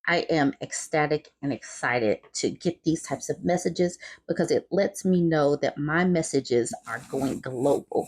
I am ecstatic and excited to get these types of messages because it lets me know that my messages are going global.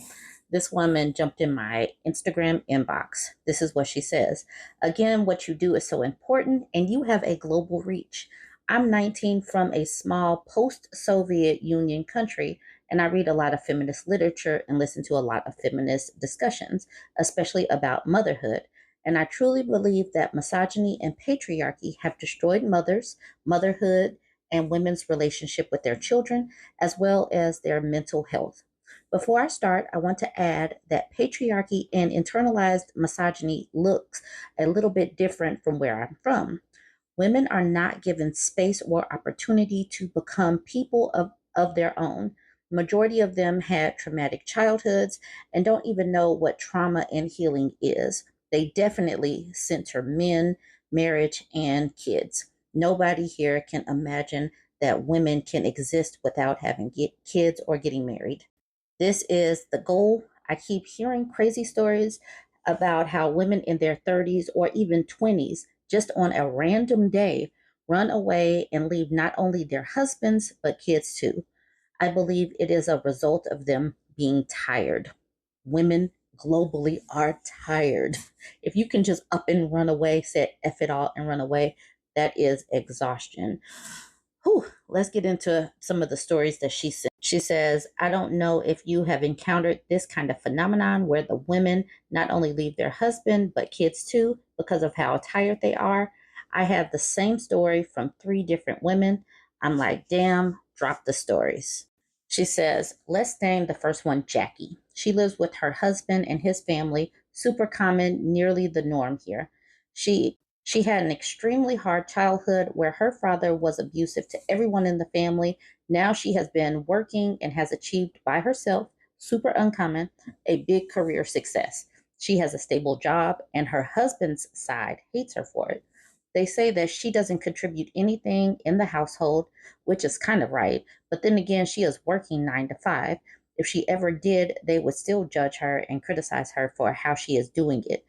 This woman jumped in my Instagram inbox. This is what she says. Again, what you do is so important and you have a global reach. I'm 19 from a small post Soviet Union country, and I read a lot of feminist literature and listen to a lot of feminist discussions, especially about motherhood. And I truly believe that misogyny and patriarchy have destroyed mothers, motherhood, and women's relationship with their children, as well as their mental health. Before I start, I want to add that patriarchy and internalized misogyny looks a little bit different from where I'm from. Women are not given space or opportunity to become people of their own. Majority of them had traumatic childhoods and don't even know what trauma and healing is. They definitely center men, marriage, and kids. Nobody here can imagine that women can exist without having kids or getting married. This is the goal. I keep hearing crazy stories about how women in their 30s or even 20s, just on a random day, run away and leave not only their husbands, but kids too. I believe it is a result of them being tired. Women globally are tired. If you can just up and run away, say F it all and run away, that is exhaustion. Whew, let's get into some of the stories that she sent. She says, I don't know if you have encountered this kind of phenomenon where the women not only leave their husband, but kids too, because of how tired they are. I have the same story from three different women. I'm like, damn, drop the stories. She says, let's name the first one Jackie. She lives with her husband and his family, super common, nearly the norm here. She had an extremely hard childhood where her father was abusive to everyone in the family. Now she has been working and has achieved by herself, super uncommon, a big career success. She has a stable job, and her husband's side hates her for it. They say that she doesn't contribute anything in the household, which is kind of right. But then again, she is working 9 to 5. If she ever did, they would still judge her and criticize her for how she is doing it.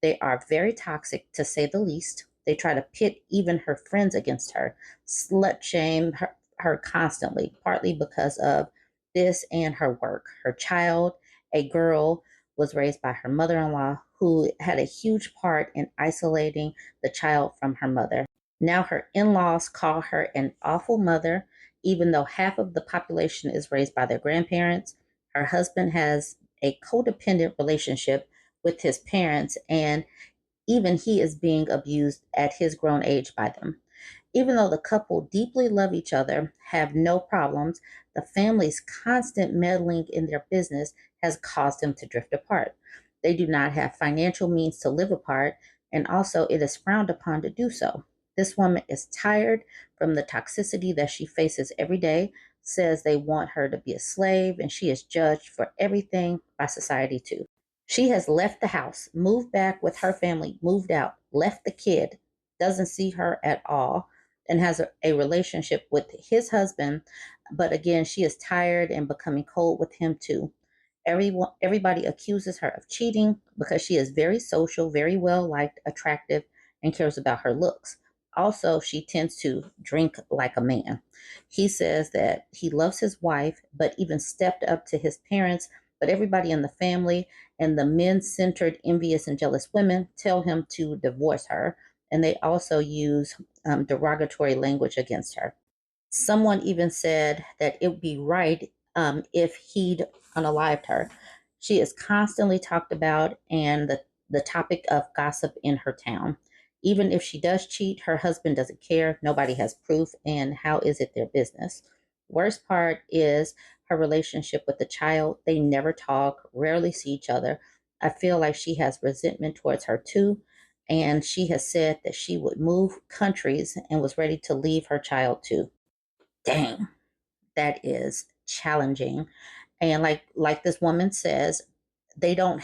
They are very toxic, to say the least. They try to pit even her friends against her, slut shame her constantly, partly because of this and her work. Her child, a girl, was raised by her mother in law, who had a huge part in isolating the child from her mother. Now her in laws call her an awful mother, even though half of the population is raised by their grandparents. Her husband has a codependent relationship with his parents, and even he is being abused at his grown age by them. Even though the couple deeply love each other, have no problems, the family's constant meddling in their business has caused them to drift apart. They do not have financial means to live apart, and also it is frowned upon to do so. This woman is tired from the toxicity that she faces every day, says they want her to be a slave, and she is judged for everything by society too. She has left the house, moved back with her family, moved out, left the kid, doesn't see her at all, and has a relationship with his husband. But again, she is tired and becoming cold with him too. Everybody accuses her of cheating because she is very social, very well liked, attractive, and cares about her looks. Also, she tends to drink like a man. He says that he loves his wife, but even stepped up to his parents. But everybody in the family and the men centered, envious, and jealous women tell him to divorce her. And they also use derogatory language against her. Someone even said that it would be right if he'd unalived her. She is constantly talked about and the topic of gossip in her town. Even if she does cheat, her husband doesn't care. Nobody has proof, and how is it their business? Worst part is her relationship with the child. They never talk, rarely see each other. I feel like she has resentment towards her too, and she has said that she would move countries and was ready to leave her child too. Dang, that is challenging. And like this woman says, they don't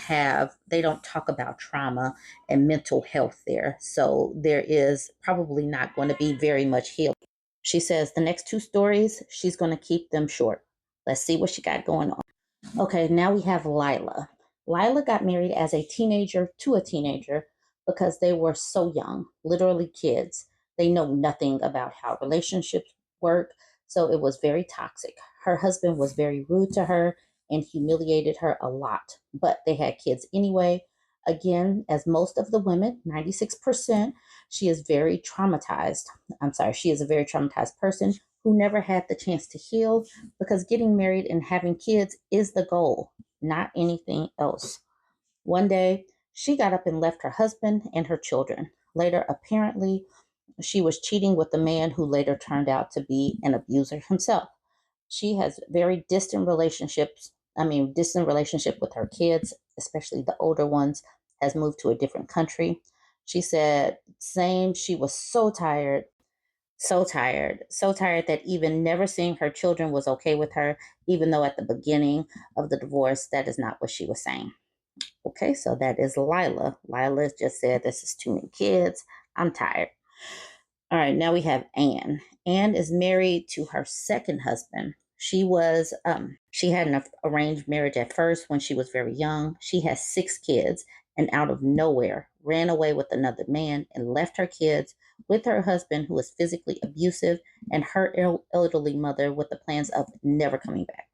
talk about trauma and mental health there. So there is probably not going to be very much healing. She says the next two stories, she's going to keep them short. Let's see what she got going on. Okay, now we have Lila. Lila got married as a teenager to a teenager because they were so young, literally kids. They know nothing about how relationships work. So it was very toxic. Her husband was very rude to her and humiliated her a lot, but they had kids anyway. Again, as most of the women, 96%, she is very traumatized. I'm sorry, she is a very traumatized person who never had the chance to heal, because getting married and having kids is the goal, not anything else. One day, she got up and left her husband and her children. Later, apparently, she was cheating with the man who later turned out to be an abuser himself. She has very distant relationships. Distant relationship with her kids, especially the older ones, has moved to a different country. She said, same, she was so tired that even never seeing her children was okay with her, even though at the beginning of the divorce, that is not what she was saying. Okay, so that is Lila. Lila just said, this is too many kids. I'm tired. All right, now we have Anne. Anne is married to her second husband. She had an arranged marriage at first when she was very young. She has 6 kids and out of nowhere ran away with another man and left her kids with her husband, who is physically abusive, and her elderly mother with the plans of never coming back.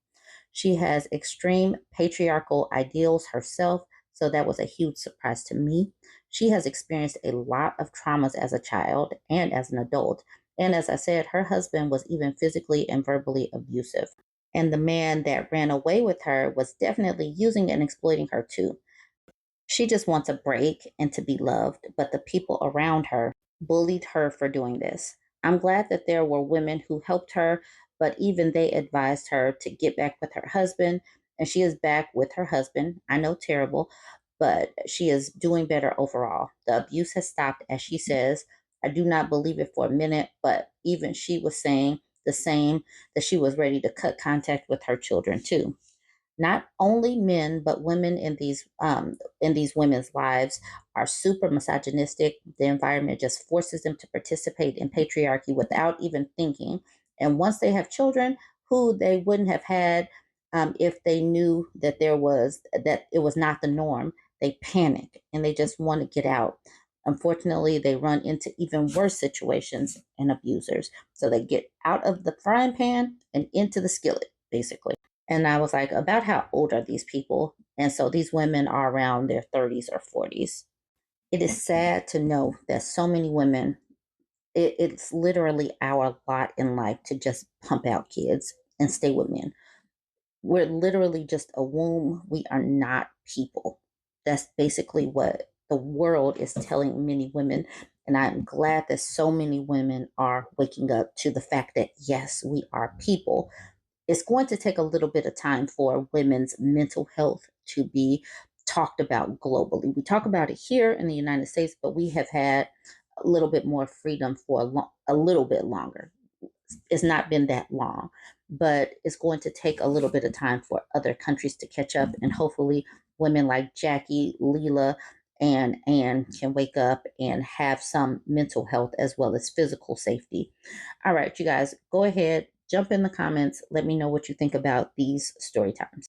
She has extreme patriarchal ideals herself, so that was a huge surprise to me. She has experienced a lot of traumas as a child and as an adult. And as I said, her husband was even physically and verbally abusive. And the man that ran away with her was definitely using and exploiting her too. She just wants a break and to be loved, but the people around her bullied her for doing this. I'm glad that there were women who helped her, but even they advised her to get back with her husband, and she is back with her husband. I know, terrible, but she is doing better overall. The abuse has stopped, as she says. I do not believe it for a minute, but even she was saying the same, that she was ready to cut contact with her children too. Not only men but women in these women's lives are super misogynistic. The environment just forces them to participate in patriarchy without even thinking. And once they have children who they wouldn't have had, if they knew that it was not the norm, they panic and they just want to get out. Unfortunately, they run into even worse situations and abusers. So they get out of the frying pan and into the skillet, basically. And I was like, about how old are these people? And so these women are around their 30s or 40s. It is sad to know that so many women, it's literally our lot in life to just pump out kids and stay with men. We're literally just a womb. We are not people. That's basically what the world is telling many women. And I'm glad that so many women are waking up to the fact that, yes, we are people. It's going to take a little bit of time for women's mental health to be talked about globally. We talk about it here in the United States, but we have had a little bit more freedom for a little bit longer. It's not been that long, but it's going to take a little bit of time for other countries to catch up, and hopefully women like Jackie, Leela, and Ann can wake up and have some mental health as well as physical safety. All right, you guys, go ahead, jump in the comments. Let me know what you think about these story times.